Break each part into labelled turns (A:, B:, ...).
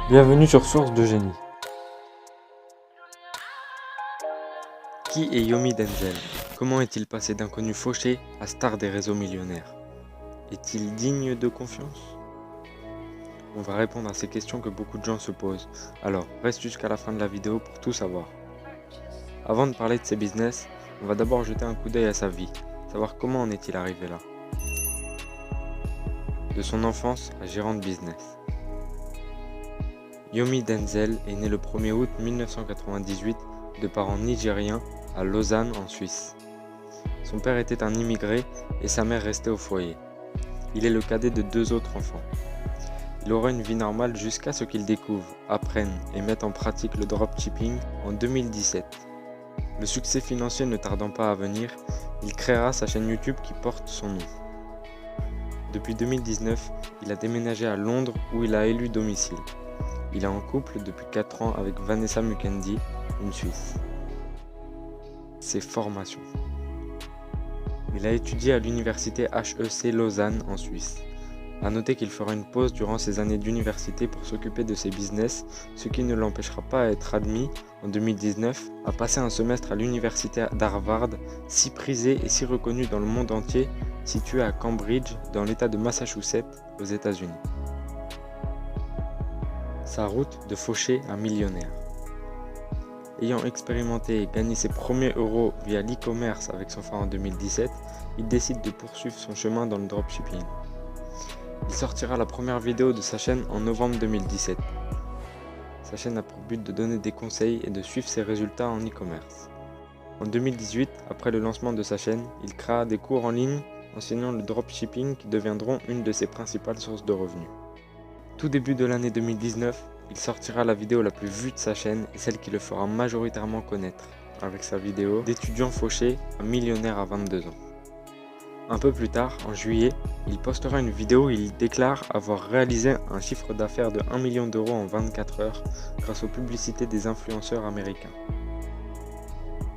A: Bienvenue sur Source de Génie. Qui est Yomi Denzel? Comment est-il passé d'inconnu fauché à star des réseaux millionnaires? Est-il digne de confiance? On va répondre à ces questions que beaucoup de gens se posent. Alors, reste jusqu'à la fin de la vidéo pour tout savoir. Avant de parler de ses business, on va d'abord jeter un coup d'œil à sa vie, savoir comment en est-il arrivé là. De son enfance à gérant de business. Yomi Denzel est né le 1er août 1998 de parents nigériens à Lausanne en Suisse. Son père était un immigré et sa mère restait au foyer. Il est le cadet de 2 autres enfants. Il aura une vie normale jusqu'à ce qu'il découvre, apprenne et mette en pratique le dropshipping en 2017. Le succès financier ne tardant pas à venir, il créera sa chaîne YouTube qui porte son nom. Depuis 2019, il a déménagé à Londres où il a élu domicile. Il est en couple depuis 4 ans avec Vanessa Mukendi, une Suisse. Ses formations. Il a étudié à l'université HEC Lausanne en Suisse. A noter qu'il fera une pause durant ses années d'université pour s'occuper de ses business, ce qui ne l'empêchera pas d'être admis en 2019 à passer un semestre à l'université d'Harvard, si prisée et si reconnue dans le monde entier, située à Cambridge, dans l'État de Massachusetts, aux États-Unis. Sa route de fauché à millionnaire. Ayant expérimenté et gagné ses premiers euros via l'e-commerce avec son frère en 2017, il décide de poursuivre son chemin dans le dropshipping. Il sortira la première vidéo de sa chaîne en novembre 2017. Sa chaîne a pour but de donner des conseils et de suivre ses résultats en e-commerce. En 2018, après le lancement de sa chaîne, il créa des cours en ligne enseignant le dropshipping qui deviendront une de ses principales sources de revenus. Tout début de l'année 2019, il sortira la vidéo la plus vue de sa chaîne et celle qui le fera majoritairement connaître, avec sa vidéo d'étudiant fauché à millionnaire à 22 ans. Un peu plus tard, en juillet, il postera une vidéo où il déclare avoir réalisé un chiffre d'affaires de 1 million d'euros en 24 heures grâce aux publicités des influenceurs américains.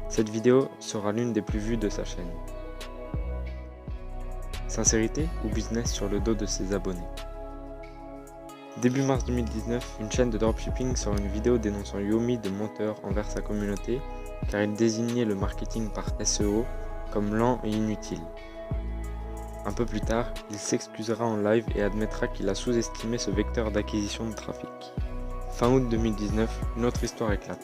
A: Cette vidéo sera l'une des plus vues de sa chaîne. Sincérité ou business sur le dos de ses abonnés? Début mars 2019, une chaîne de dropshipping sort une vidéo dénonçant Yomi de menteur envers sa communauté car il désignait le marketing par SEO comme lent et inutile. Un peu plus tard, il s'excusera en live et admettra qu'il a sous-estimé ce vecteur d'acquisition de trafic. Fin août 2019, une autre histoire éclate.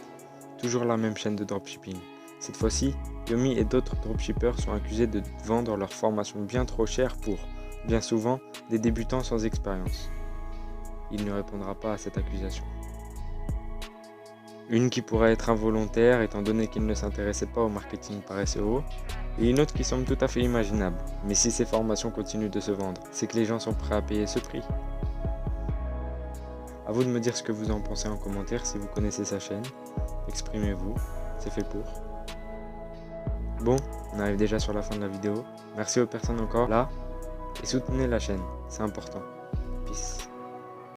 A: Toujours la même chaîne de dropshipping. Cette fois-ci, Yomi et d'autres dropshippers sont accusés de vendre leur formation bien trop chère pour, bien souvent, des débutants sans expérience. Il ne répondra pas à cette accusation. Une qui pourrait être involontaire étant donné qu'il ne s'intéressait pas au marketing par SEO, et une autre qui semble tout à fait imaginable. Mais si ces formations continuent de se vendre, c'est que les gens sont prêts à payer ce prix. A vous de me dire ce que vous en pensez en commentaire si vous connaissez sa chaîne. Exprimez-vous, c'est fait pour. Bon, on arrive déjà sur la fin de la vidéo. Merci aux personnes encore là, et soutenez la chaîne, c'est important. Peace.